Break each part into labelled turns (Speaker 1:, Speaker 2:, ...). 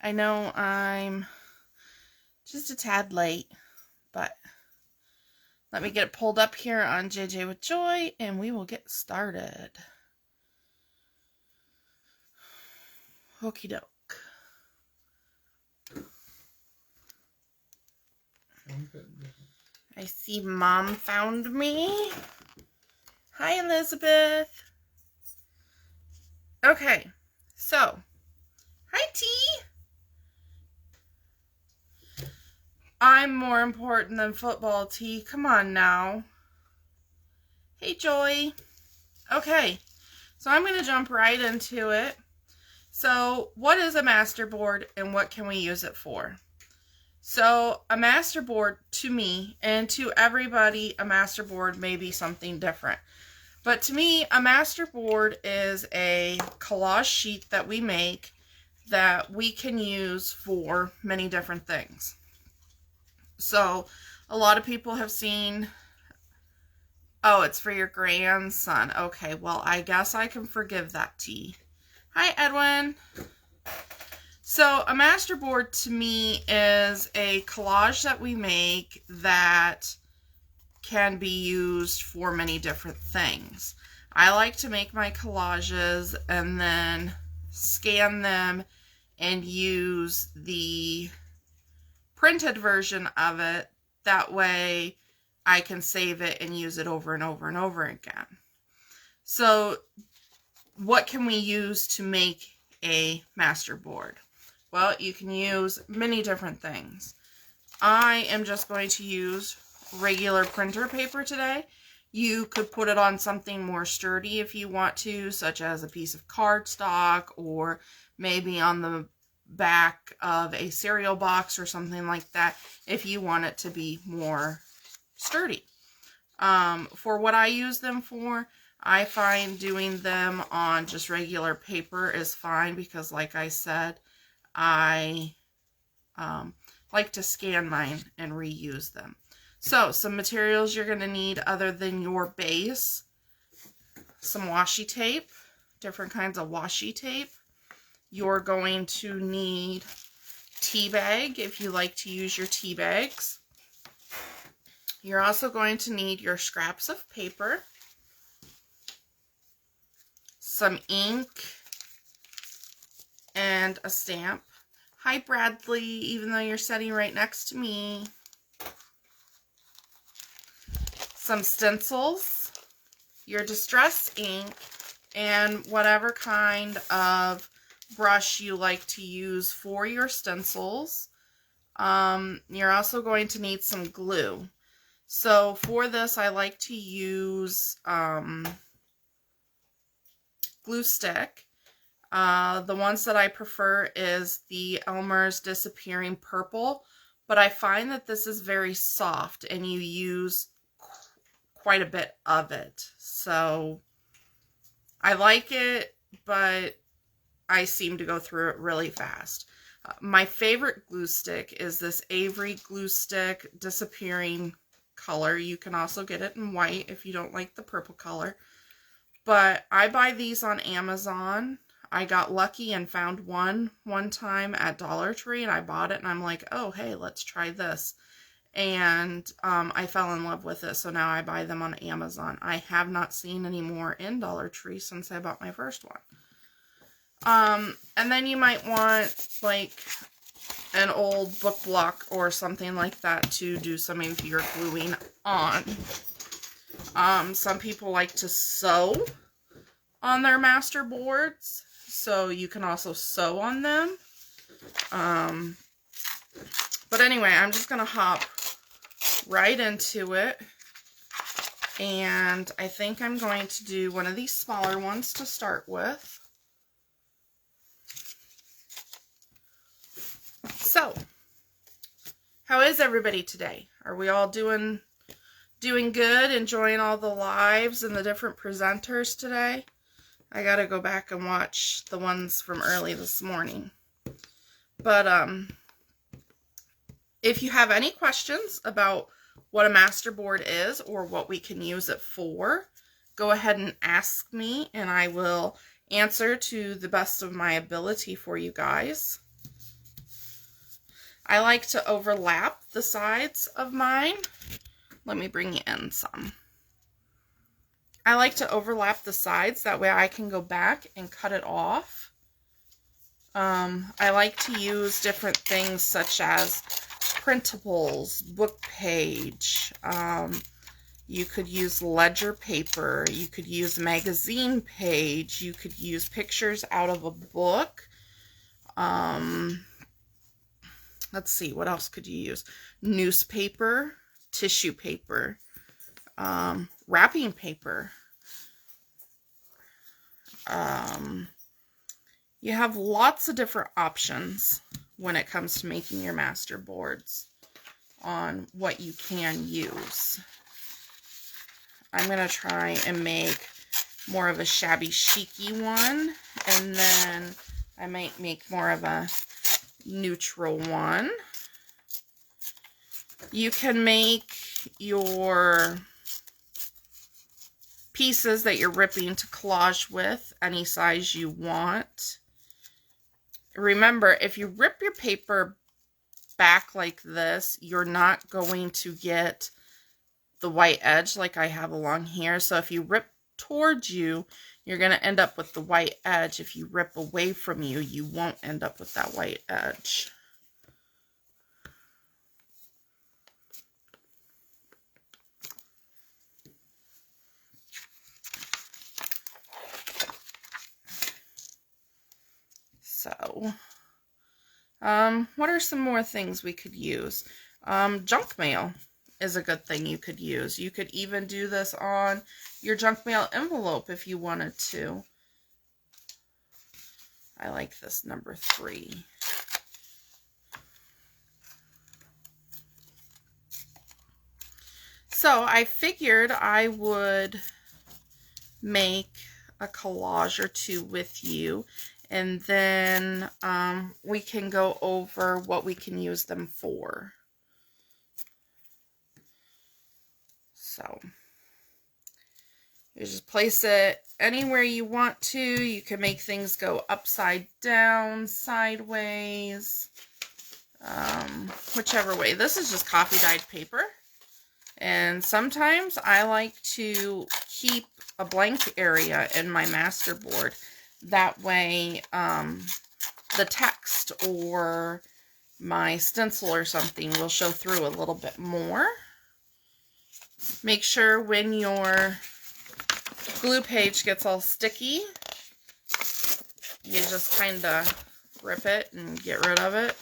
Speaker 1: I know I'm just a tad late, but let me get it pulled up here on JJ with Joy, and we will get started. Okie doke. I see Mom found me. Hi, Elizabeth. Okay, so, hi, T. I'm more important than football, T. Come on now. Hey, Joy. Okay, so I'm going to jump right into it. So, what is a masterboard and what can we use it for? So, a masterboard to me and to everybody, a masterboard may be something different. But to me, a masterboard is a collage sheet that we make that we can use for many different things. So, a lot of people have seen, oh, it's for your grandson. Okay, well, I guess I can forgive that, T. Hi, Edwin. So, a masterboard to me is a collage that we make that can be used for many different things. I like to make my collages and then scan them and use the printed version of it. That way I can save it and use it over and over and over again. So what can we use to make a masterboard? Well, you can use many different things. I am just going to use regular printer paper today. You could put it on something more sturdy if you want to, such as a piece of cardstock or maybe on the back of a cereal box or something like that if you want it to be more sturdy. For what I use them for, I find doing them on just regular paper is fine because, like I said, I like to scan mine and reuse them. So, some materials you're going to need other than your base. Some washi tape, different kinds of washi tape. You're going to need tea bag if you like to use your tea bags. You're also going to need your scraps of paper, some ink, and a stamp. Hi, Bradley, even though you're sitting right next to me. Some stencils, your distress ink, and whatever kind of brush you like to use for your stencils. You're also going to need some glue. So for this, I like to use glue stick. The ones that I prefer is the Elmer's Disappearing Purple, but I find that this is very soft and you use quite a bit of it. So I like it, but I seem to go through it really fast. My favorite glue stick is this Avery glue stick Disappearing color. You can also get it in white if you don't like the purple color. But I buy these on Amazon. I got lucky and found one time at Dollar Tree, and I bought it, and I'm like, oh, hey, let's try this. And I fell in love with it, so now I buy them on Amazon. I have not seen any more in Dollar Tree since I bought my first one. And then you might want, like, an old book block or something like that to do some of your gluing on. Some people like to sew on their master boards, so you can also sew on them. But anyway, I'm just going to hop right into it. And I think I'm going to do one of these smaller ones to start with. So, how is everybody today? Are we all doing good, enjoying all the lives and the different presenters today? I gotta go back and watch the ones from early this morning. But if you have any questions about what a masterboard is or what we can use it for, go ahead and ask me and I will answer to the best of my ability for you guys. I like to overlap the sides of mine. Let me bring you in some. I like to overlap the sides, that way I can go back and cut it off. I like to use different things such as printables, book page. You could use ledger paper. You could use magazine page. You could use pictures out of a book. Let's see, what else could you use? Newspaper, tissue paper, wrapping paper. You have lots of different options when it comes to making your master boards on what you can use. I'm going to try and make more of a shabby chic-y one, and then I might make more of a neutral one. You can make your pieces that you're ripping to collage with any size you want. Remember, if you rip your paper back like this, you're not going to get the white edge like I have along here. So if you rip towards you, you're going to end up with the white edge. If you rip away from you, you won't end up with that white edge. So, what are some more things we could use? Junk mail is a good thing you could use. You could even do this on your junk mail envelope if you wanted to. I like this number 3. So I figured I would make a collage or two with you, and then we can go over what we can use them for. So you just place it anywhere you want to. You can make things go upside down, sideways, whichever way. This is just coffee dyed paper. And sometimes I like to keep a blank area in my master board. That way the text or my stencil or something will show through a little bit more. Make sure when your glue page gets all sticky, you just kind of rip it and get rid of it.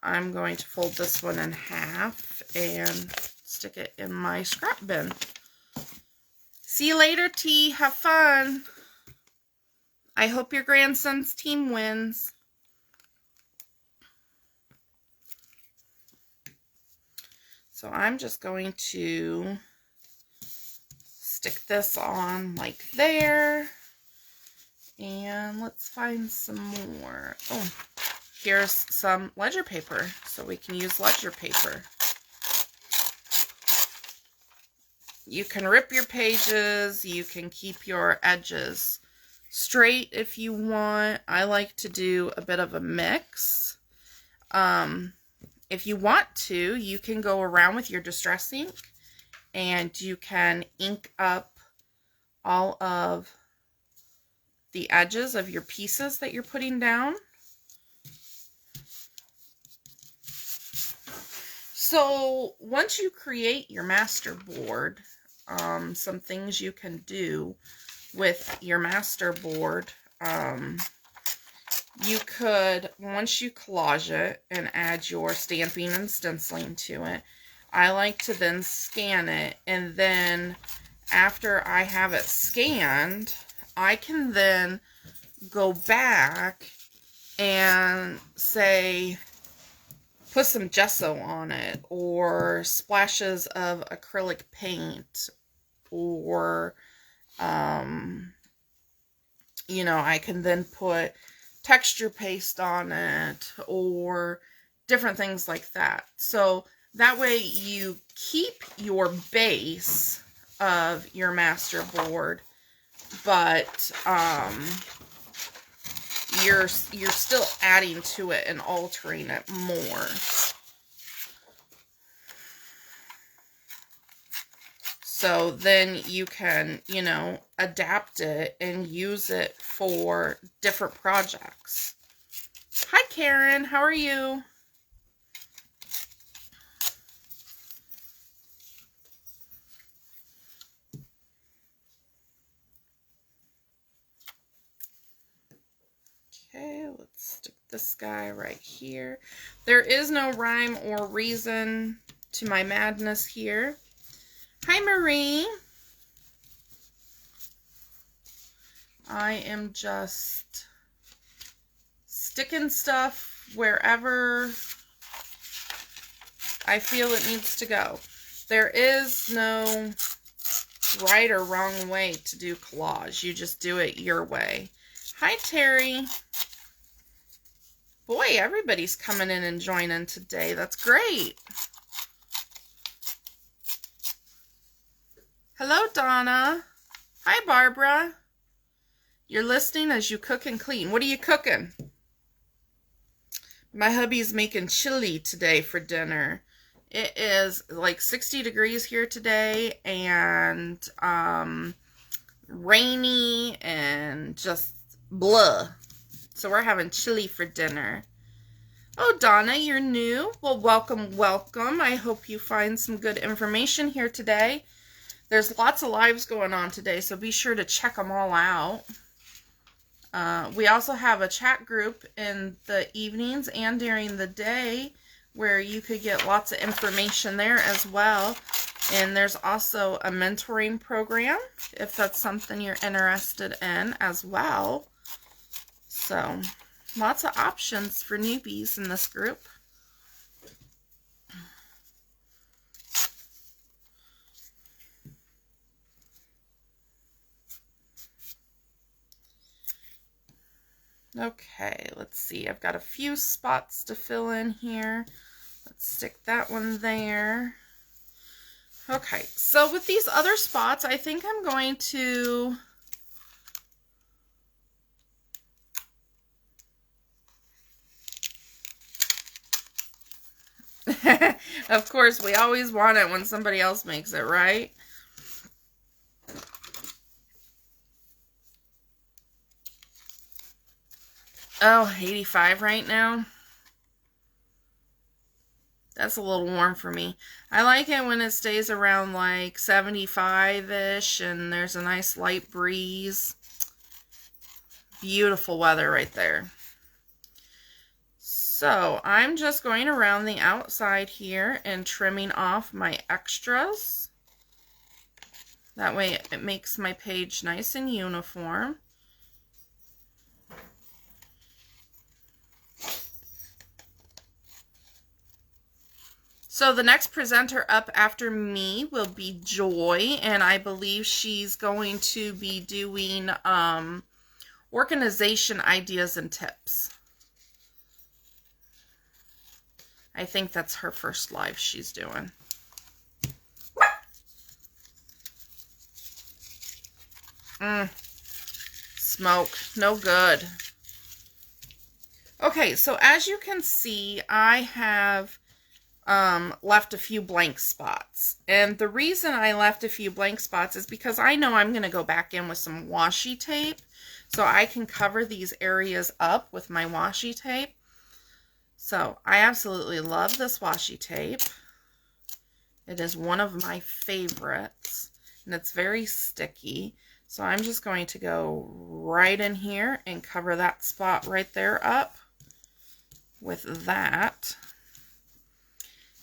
Speaker 1: I'm going to fold this one in half and stick it in my scrap bin. See you later, T. Have fun. I hope your grandson's team wins. So I'm just going to stick this on like there. And let's find some more. Oh, here's some ledger paper. So we can use ledger paper. You can rip your pages. You can keep your edges straight if you want. I like to do a bit of a mix. If you want to, you can go around with your Distress ink and you can ink up all of the edges of your pieces that you're putting down. So once you create your master board, some things you can do with your master board, you could, once you collage it and add your stamping and stenciling to it, I like to then scan it, and then after I have it scanned, I can then go back and say, put some gesso on it, or splashes of acrylic paint, or, you know, I can then put texture paste on it, or different things like that. So that way you keep your base of your master board, but you're still adding to it and altering it more. So then you can, you know, adapt it and use it for different projects. Hi, Karen. How are you? Okay, let's stick this guy right here. There is no rhyme or reason to my madness here. Hi, Marie. I am just sticking stuff wherever I feel it needs to go. There is no right or wrong way to do collage. You just do it your way. Hi, Terry. Boy, everybody's coming in and joining today. That's great. Hello, Donna. Hi, Barbara. You're listening as you cook and clean. What are you cooking? My hubby's making chili today for dinner. It is like 60 degrees here today and rainy and just blah. So we're having chili for dinner. Oh, Donna, you're new. Well, welcome, welcome. I hope you find some good information here today. There's lots of lives going on today, so be sure to check them all out. We also have a chat group in the evenings and during the day where you could get lots of information there as well. And there's also a mentoring program if that's something you're interested in as well. So, lots of options for newbies in this group. Okay, let's see. I've got a few spots to fill in here. Let's stick that one there. Okay, so with these other spots, I think I'm going to... Of course, we always want it when somebody else makes it, right? Oh, 85 right now. That's a little warm for me. I like it when it stays around like 75-ish and there's a nice light breeze. Beautiful weather right there. So I'm just going around the outside here and trimming off my extras. That way it makes my page nice and uniform. So the next presenter up after me will be Joy, and I believe she's going to be doing organization ideas and tips. I think that's her first live she's doing. Smoke. No good. Okay, so as you can see, I have left a few blank spots. And the reason I left a few blank spots is because I know I'm going to go back in with some washi tape. So I can cover these areas up with my washi tape. So I absolutely love this washi tape. It is one of my favorites. And it's very sticky. So I'm just going to go right in here and cover that spot right there up with that.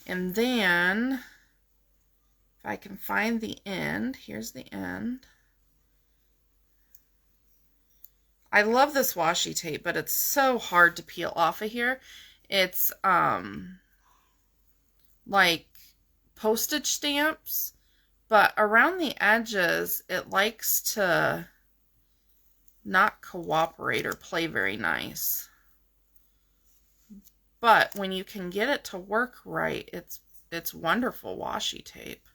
Speaker 1: And then, if I can find the end, here's the end. I love this washi tape, but it's so hard to peel off of here. It's like postage stamps, but around the edges, it likes to not cooperate or play very nice. But when you can get it to work right, it's wonderful washi tape.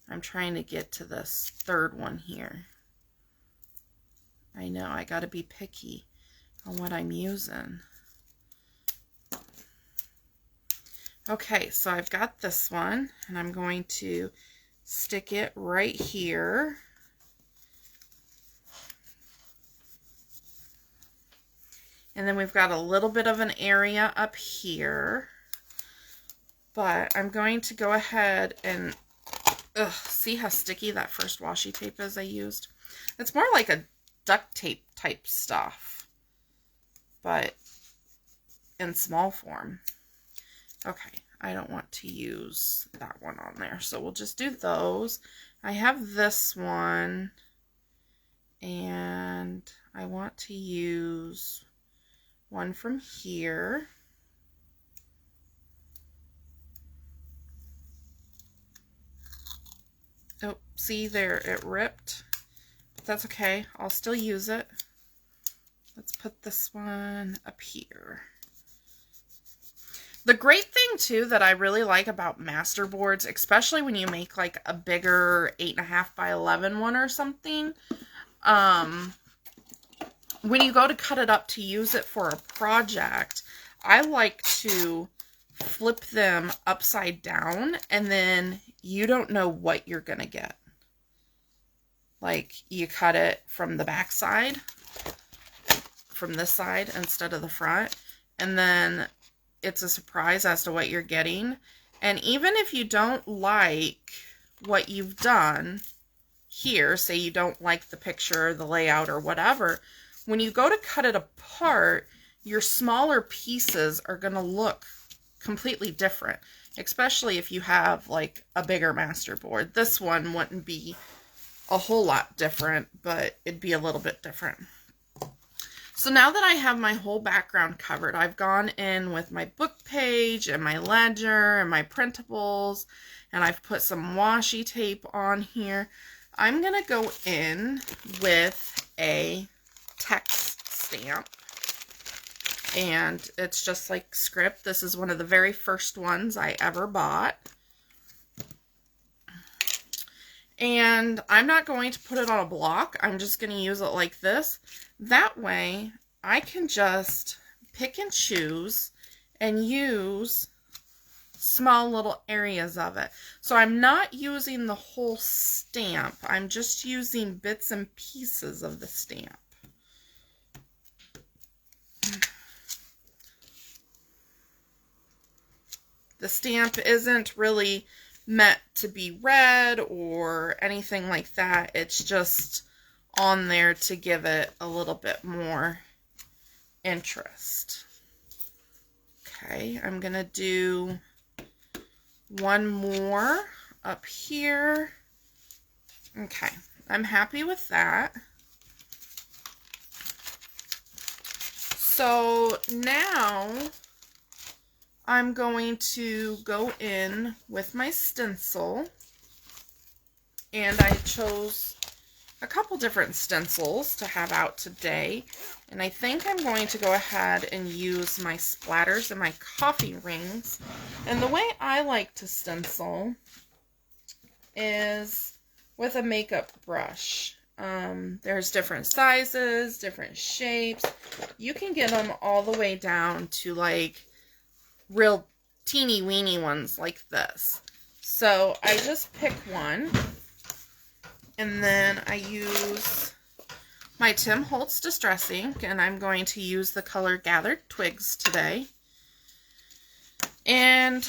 Speaker 1: I'm trying to get to this third one here. I know, I gotta be picky on what I'm using. Okay, so I've got this one, and I'm going to stick it right here. And then we've got a little bit of an area up here. But I'm going to go ahead and, see how sticky that first washi tape is I used? It's more like a duct tape type stuff, but in small form. Okay, I don't want to use that one on there, so we'll just do those. I have this one, and I want to use one from here. Oh, see there, it ripped, but that's okay. I'll still use it. Let's put this one up here. The great thing too that I really like about masterboards, especially when you make like a bigger 8.5 by 11 one or something, when you go to cut it up to use it for a project, I like to flip them upside down, and then you don't know what you're gonna get. Like, you cut it from the back side, from this side instead of the front, and then it's a surprise as to what you're getting. And even if you don't like what you've done here, say you don't like the picture, the layout, or whatever, when you go to cut it apart, your smaller pieces are going to look completely different, especially if you have like a bigger masterboard. This one wouldn't be a whole lot different, but it'd be a little bit different. So now that I have my whole background covered, I've gone in with my book page and my ledger and my printables, and I've put some washi tape on here. I'm going to go in with a text stamp, and it's just like script. This is one of the very first ones I ever bought. And I'm not going to put it on a block. I'm just going to use it like this. That way, I can just pick and choose and use small little areas of it. So I'm not using the whole stamp. I'm just using bits and pieces of the stamp. The stamp isn't really meant to be read or anything like that. It's just on there to give it a little bit more interest. Okay, I'm gonna do one more up here. Okay, I'm happy with that. So now I'm going to go in with my stencil, and I chose a couple different stencils to have out today, and I think I'm going to go ahead and use my splatters and my coffee rings. And the way I like to stencil is with a makeup brush. There's different sizes, different shapes. You can get them all the way down to like real teeny weeny ones like this. So I just pick one, and then I use my Tim Holtz Distress ink, and I'm going to use the color Gathered Twigs today. And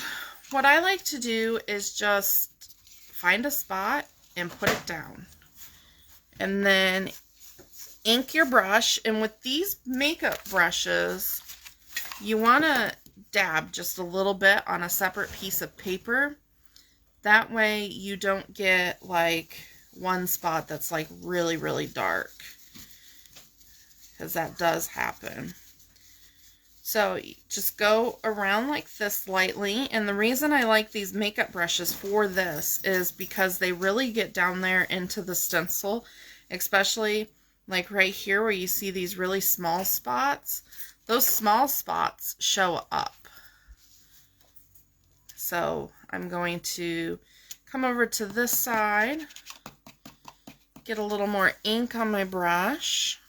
Speaker 1: what I like to do is just find a spot and put it down, and then ink your brush. And with these makeup brushes, you want to dab just a little bit on a separate piece of paper. That way you don't get like one spot that's like really, really dark, because that does happen. So just go around like this lightly. And the reason I like these makeup brushes for this is because they really get down there into the stencil, especially like right here where you see these really small spots. Those small spots show up. So I'm going to come over to this side, get a little more ink on my brush.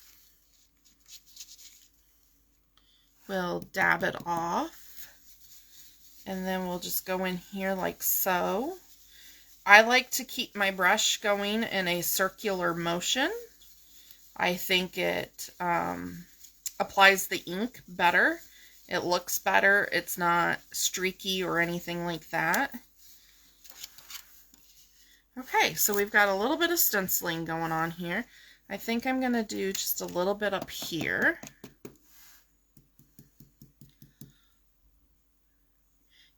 Speaker 1: we'll dab it off. And then we'll just go in here like so. I like to keep my brush going in a circular motion. I think it applies the ink better. It looks better. It's not streaky or anything like that. Okay, so we've got a little bit of stenciling going on here. I think I'm going to do just a little bit up here.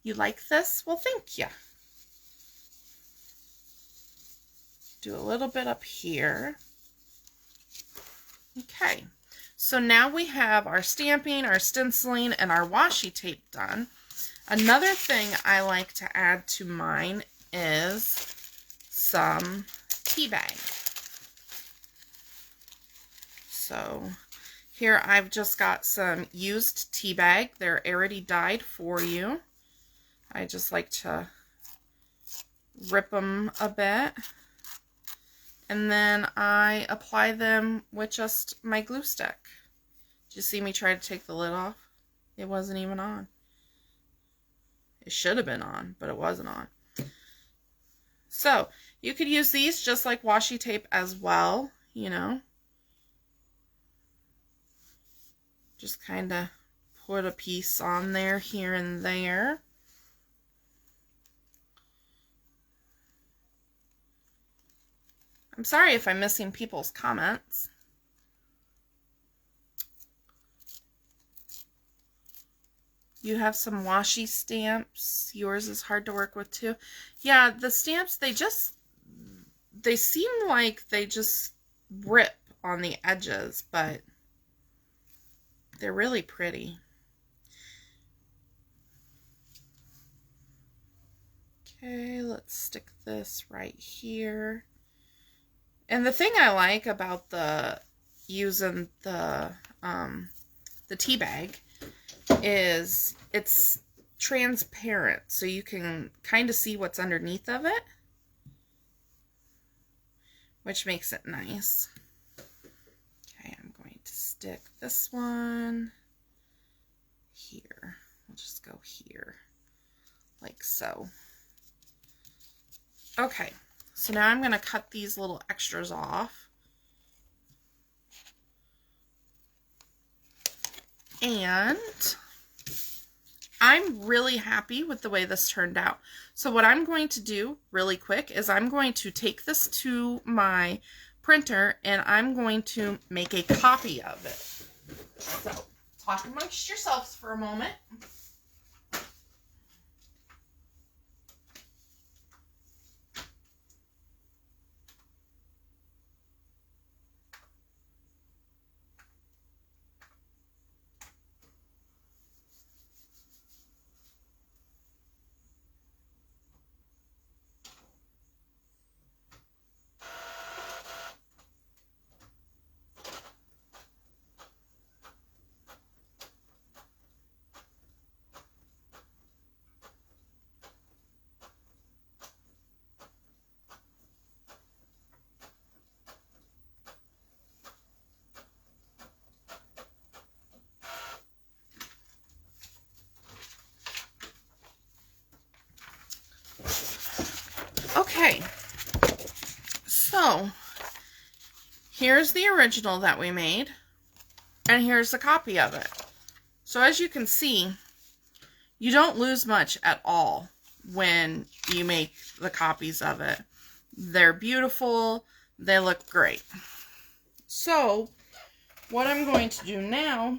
Speaker 1: You like this? Well, thank you. Do a little bit up here. Okay, so now we have our stamping, our stenciling, and our washi tape done. Another thing I like to add to mine is some tea bag. So here I've just got some used tea bag. They're already dyed for you. I just like to rip them a bit. And then I apply them with just my glue stick. Did you see me try to take the lid off? It wasn't even on. It should have been on, but it wasn't on. So, you could use these just like washi tape as well, you know. Just kind of put a piece on there, here and there. I'm sorry if I'm missing people's comments. You have some washi stamps. Yours is hard to work with too. Yeah, the stamps, they seem like they just rip on the edges, but they're really pretty. Okay, let's stick this right here. And the thing I like about using the tea bag is it's transparent, so you can kind of see what's underneath of it, which makes it nice. Okay, I'm going to stick this one here. We'll just go here, like so. Okay. So now I'm going to cut these little extras off. And I'm really happy with the way this turned out. So what I'm going to do really quick is I'm going to take this to my printer and I'm going to make a copy of it. So talk amongst yourselves for a moment. Okay, so here's the original that we made, and here's the copy of it. So as you can see, you don't lose much at all when you make the copies of it. They're beautiful, they look great. So what I'm going to do now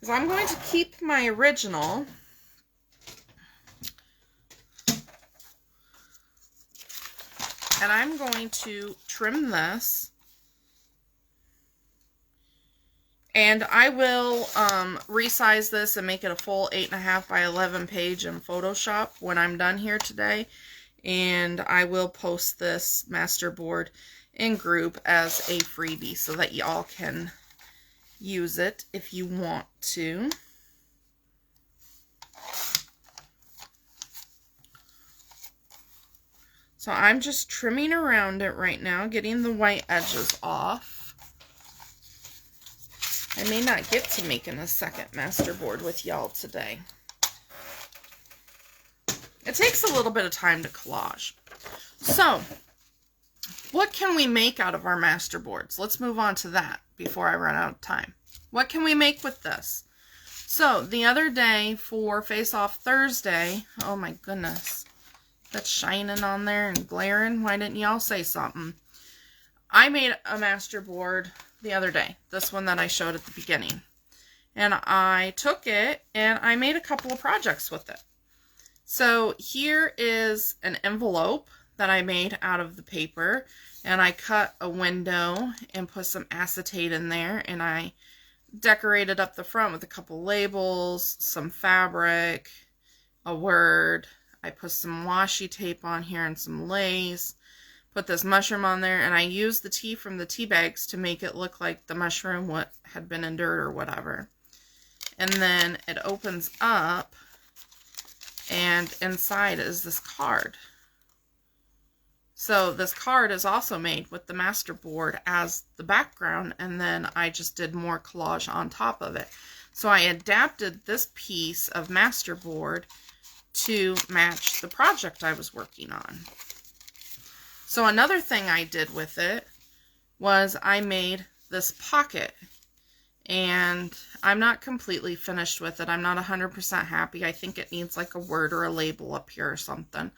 Speaker 1: is I'm going to keep my original, and I'm going to trim this, and I will resize this and make it a full 8.5 by 11 page in Photoshop when I'm done here today, and I will post this masterboard in group as a freebie so that y'all can use it if you want to. So I'm just trimming around it right now, getting the white edges off. I may not get to making a second master board with y'all today. It takes a little bit of time to collage. So, what can we make out of our master boards? Let's move on to that before I run out of time. What can we make with this? So, the other day for Face Off Thursday, oh my goodness, that's shining on there and glaring. Why didn't y'all say something? I made a master board the other day, this one that I showed at the beginning. And I took it and I made a couple of projects with it. So here is an envelope that I made out of the paper, and I cut a window and put some acetate in there, and I decorated up the front with a couple labels, some fabric, a word. I put some washi tape on here and some lace, put this mushroom on there, and I used the tea from the tea bags to make it look like the mushroom had been in dirt or whatever. And then it opens up, and inside is this card. So this card is also made with the master board as the background, and then I just did more collage on top of it. So I adapted this piece of master board to match the project I was working on. So another thing I did with it was I made this pocket. And I'm not completely finished with it. I'm not 100% happy. I think it needs like a word or a label up here or something.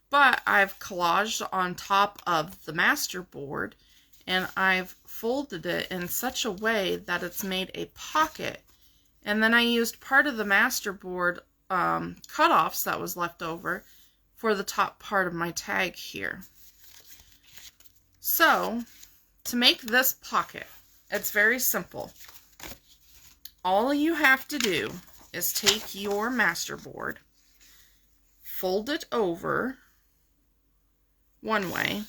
Speaker 1: But I've collaged on top of the master board, and I've folded it in such a way that it's made a pocket. And then I used part of the master board cutoffs that was left over for the top part of my tag here. So, to make this pocket, it's very simple. All you have to do is take your master board, fold it over one way.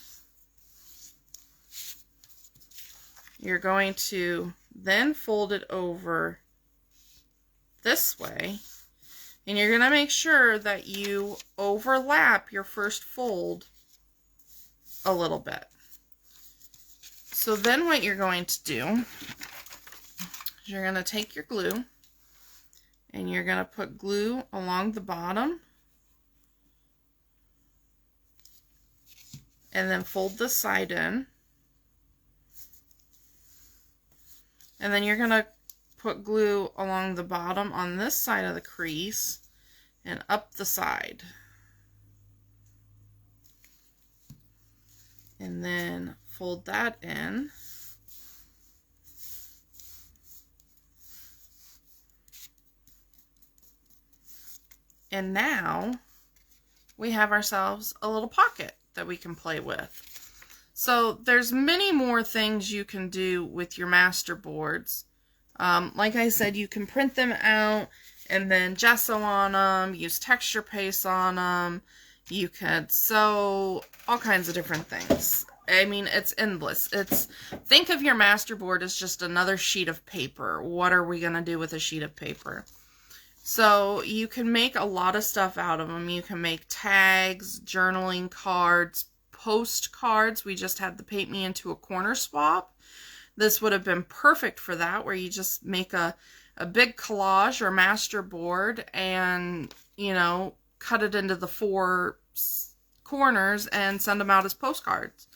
Speaker 1: You're going to then fold it over this way, and you're going to make sure that you overlap your first fold a little bit. So then what you're going to do, you're going to take your glue and you're going to put glue along the bottom and then fold this side in, and then you're going to put glue along the bottom on this side of the crease and up the side, and then fold that in. And now we have ourselves a little pocket that we can play with. So there's many more things you can do with your master boards. Like I said, you can print them out and then gesso on them, use texture paste on them. You could sew all kinds of different things. I mean, it's endless. Think of your master board as just another sheet of paper. What are we going to do with a sheet of paper? So you can make a lot of stuff out of them. You can make tags, journaling cards, postcards. We just had the Paint Me Into a Corner swap. This would have been perfect for that, where you just make a big collage or master board and, you know, cut it into the 4 corners and send them out as postcards.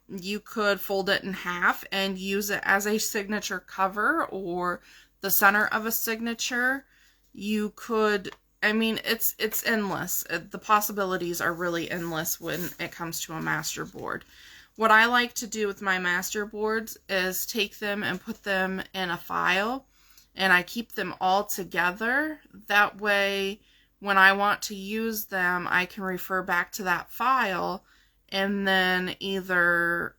Speaker 1: You could fold it in half and use it as a signature cover or the center of a signature. You could, I mean, it's endless. The possibilities are really endless when it comes to a master board. What I like to do with my master boards is take them and put them in a file, and I keep them all together. That way, when I want to use them, I can refer back to that file and then either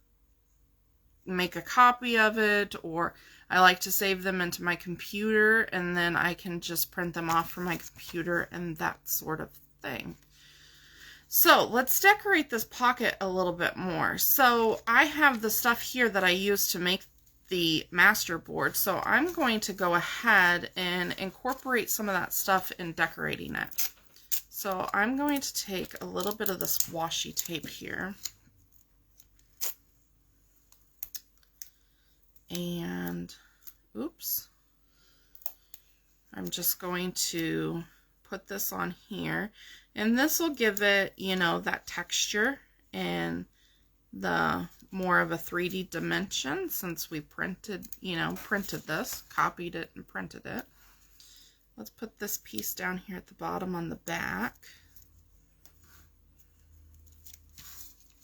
Speaker 1: make a copy of it, or I like to save them into my computer and then I can just print them off from my computer and that sort of thing. So let's decorate this pocket a little bit more. So I have the stuff here that I used to make the master board, so I'm going to go ahead and incorporate some of that stuff in decorating it. So I'm going to take a little bit of this washi tape here, and oops. I'm just going to put this on here, and this will give it, you know, that texture and the more of a 3D dimension, since we printed, you know, this, copied it and printed it. Let's put this piece down here at the bottom on the back.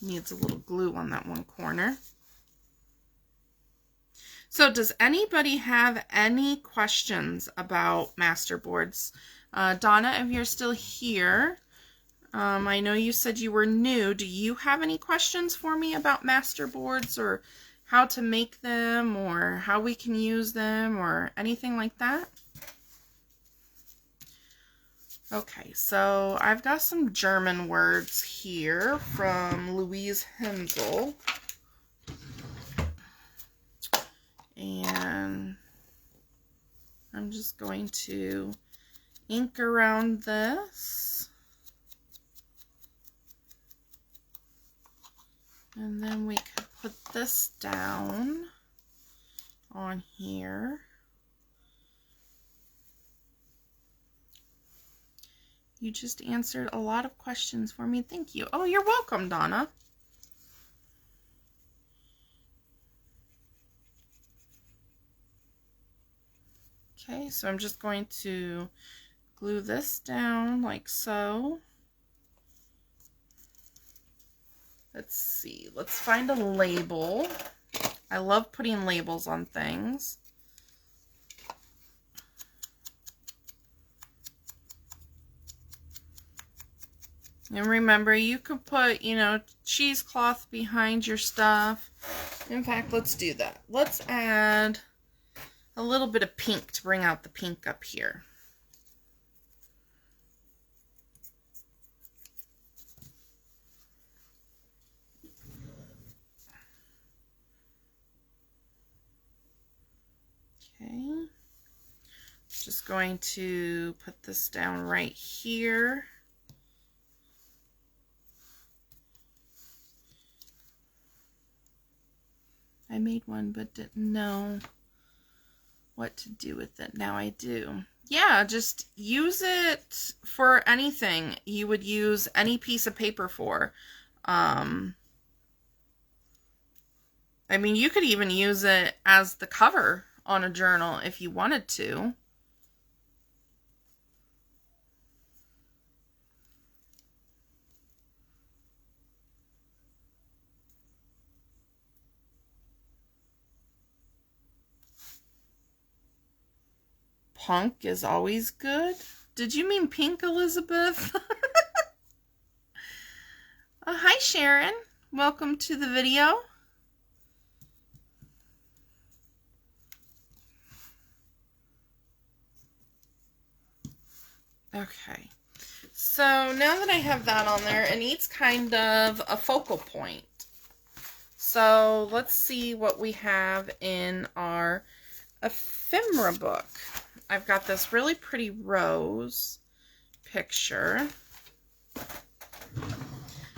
Speaker 1: Needs a little glue on that one corner. So does anybody have any questions about masterboards? Donna, if you're still here, I know you said you were new. Do you have any questions for me about masterboards, or how to make them, or how we can use them, or anything like that? Okay, so I've got some German words here from Louise Hensel. And I'm just going to ink around this. And then we could put this down on here. You just answered a lot of questions for me. Thank you. Oh, you're welcome, Donna. Okay, so I'm just going to glue this down like so. Let's see, let's find a label. I love putting labels on things. And remember, you could put, you know, cheesecloth behind your stuff. In fact, let's do that. Let's add a little bit of pink to bring out the pink up here. Okay. Just going to put this down right here. I made one but didn't know what to do with it. Now I do. Yeah, just use it for anything you would use any piece of paper for. I mean, you could even use it as the cover on a journal if you wanted to. Punk is always good. Did you mean pink, Elizabeth? Hi, Sharon. Welcome to the video. Okay. So now that I have that on there, it needs kind of a focal point. So let's see what we have in our ephemera book. I've got this really pretty rose picture.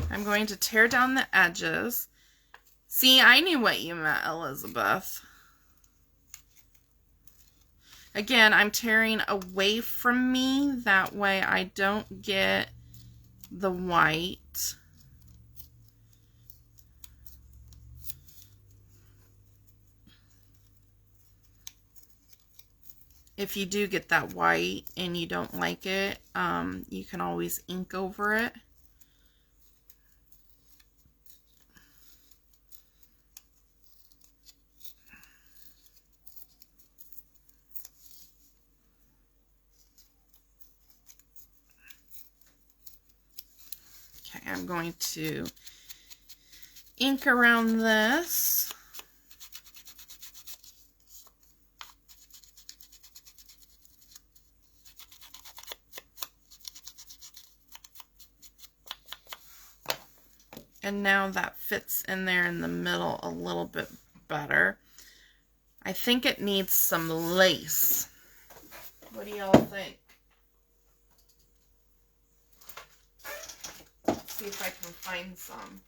Speaker 1: I'm going to tear down the edges. See, I knew what you meant, Elizabeth. Again, I'm tearing away from me. That way I don't get the white. If you do get that white and you don't like it, you can always ink over it. Okay, I'm going to ink around this. And now that fits in there in the middle a little bit better. I think it needs some lace. What do y'all think? Let's see if I can find some.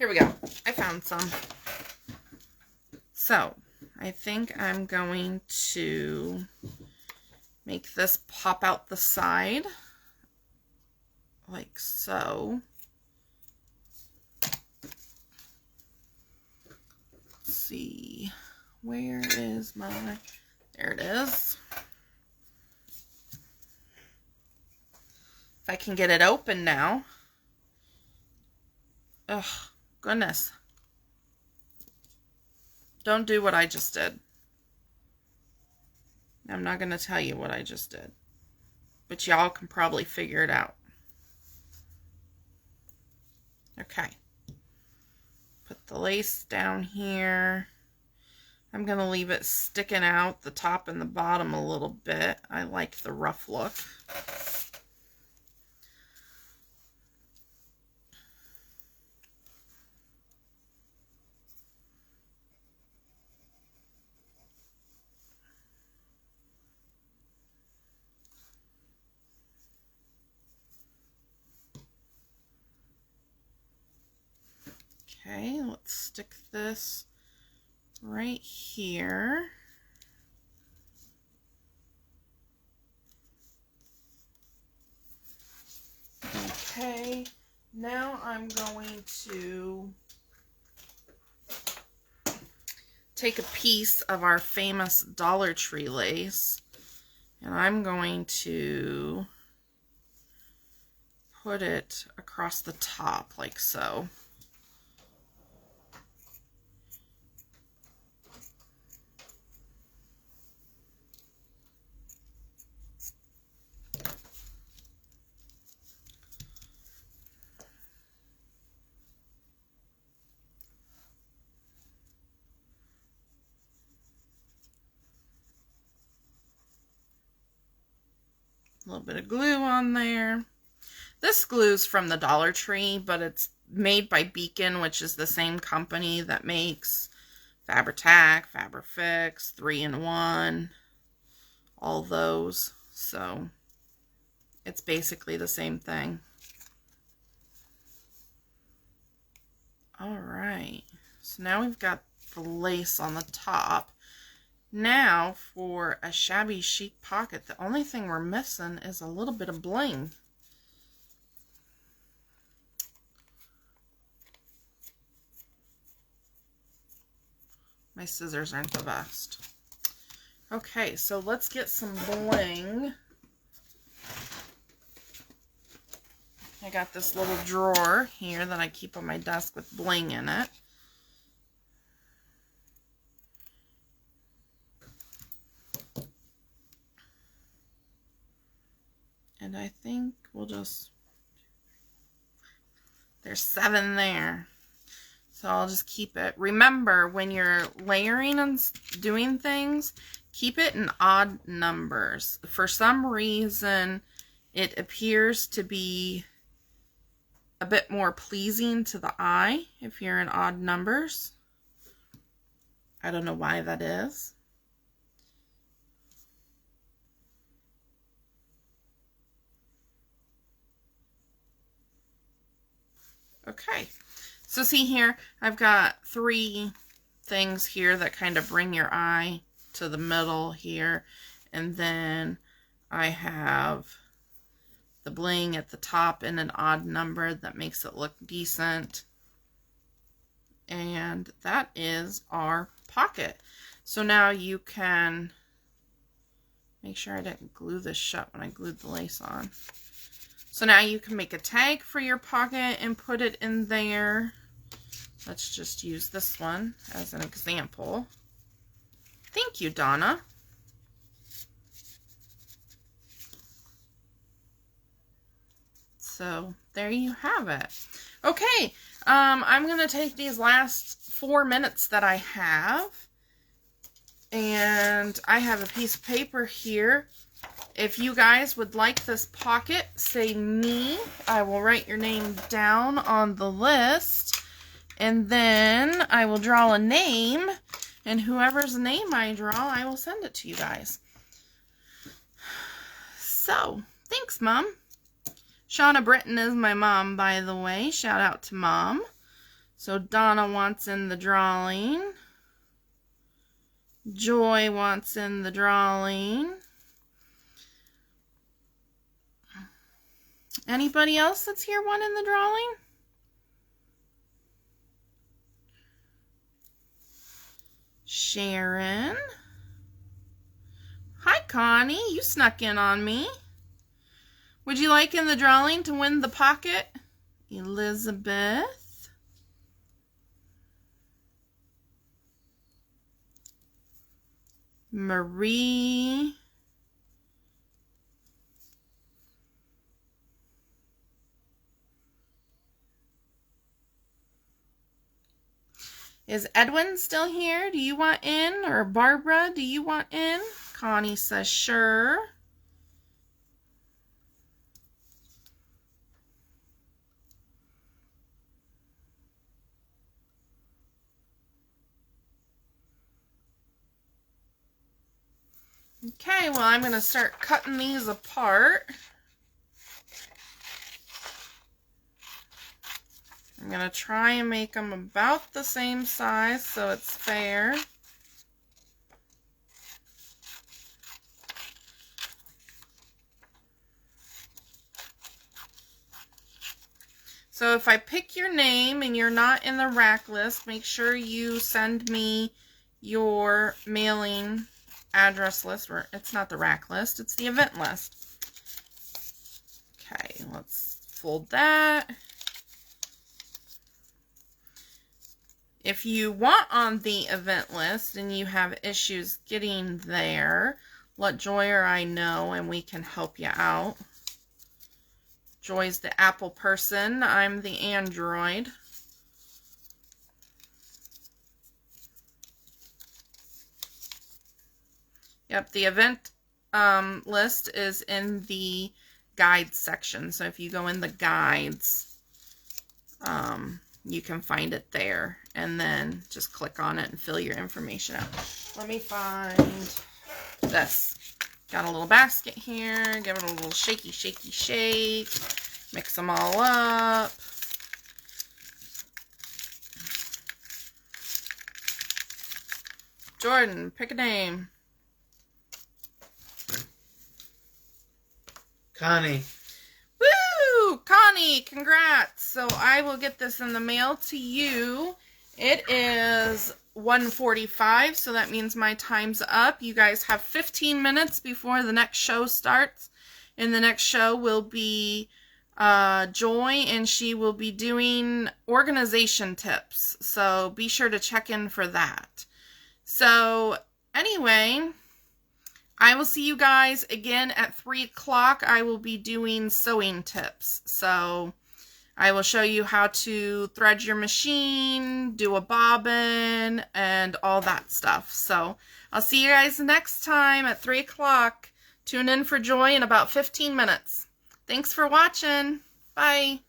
Speaker 1: Here we go. I found some. So, I think I'm going to make this pop out the side. Like so. Let's see. Where is my... There it is. If I can get it open now. Ugh, goodness. Don't do what I just did. I'm not going to tell you what I just did. But y'all can probably figure it out. Okay. Put the lace down here. I'm going to leave it sticking out the top and the bottom a little bit. I like the rough look. Okay, let's stick this right here. Okay, now I'm going to take a piece of our famous Dollar Tree lace and I'm going to put it across the top like so. A little bit of glue on there. This glue's from the Dollar Tree, but it's made by Beacon, which is the same company that makes Fabri-Tac, Fabri-Fix, 3-in-1, all those. So it's basically the same thing. All right, so now we've got the lace on the top. Now for a shabby chic pocket, the only thing we're missing is a little bit of bling. My scissors aren't the best. Okay, so let's get some bling. I got this little drawer here that I keep on my desk with bling in it. And I think we'll just, there's 7 there. So I'll just keep it. Remember, when you're layering and doing things, keep it in odd numbers. For some reason, it appears to be a bit more pleasing to the eye if you're in odd numbers. I don't know why that is. Okay, so see here, I've got 3 things here that kind of bring your eye to the middle here, and then I have the bling at the top in an odd number that makes it look decent, and that is our pocket. So now you can make sure I didn't glue this shut when I glued the lace on. So now you can make a tag for your pocket and put it in there. Let's just use this one as an example. Thank you, Donna. So there you have it. Okay, I'm going to take these last 4 minutes that I have. And I have a piece of paper here. If you guys would like this pocket, say me. I will write your name down on the list. And then I will draw a name. And whoever's name I draw, I will send it to you guys. So, thanks, Mom. Shauna Britton is my mom, by the way. Shout out to Mom. So Donna wants in the drawing. Joy wants in the drawing. Anybody else that's here want in the drawing? Sharon. Hi, Connie. You snuck in on me. Would you like in the drawing to win the pocket? Elizabeth. Marie. Is Edwin still here? Do you want in? Or Barbara, do you want in? Connie says sure. Okay, well, I'm going to start cutting these apart. I'm going to try and make them about the same size so it's fair. So if I pick your name and you're not in the rack list, make sure you send me your mailing address list, or it's not the rack list, it's the event list. Okay, let's fold that. If you want on the event list and you have issues getting there, let Joy or I know and we can help you out. Joy's the Apple person, I'm the Android. Yep, the event list is in the guides section. So if you go in the guides, you can find it there. And then just click on it and fill your information out. Let me find this. Got a little basket here. Give it a little shaky, shaky shake. Mix them all up. Jordan, pick a name.
Speaker 2: Connie.
Speaker 1: Woo! Connie, congrats. So I will get this in the mail to you. It is 1:45, so that means my time's up. You guys have 15 minutes before the next show starts. And the next show will be Joy, and she will be doing organization tips. So be sure to check in for that. So anyway, I will see you guys again at 3 o'clock. I will be doing sewing tips. So I will show you how to thread your machine, do a bobbin, and all that stuff. So I'll see you guys next time at 3 o'clock. Tune in for Joy in about 15 minutes. Thanks for watching. Bye.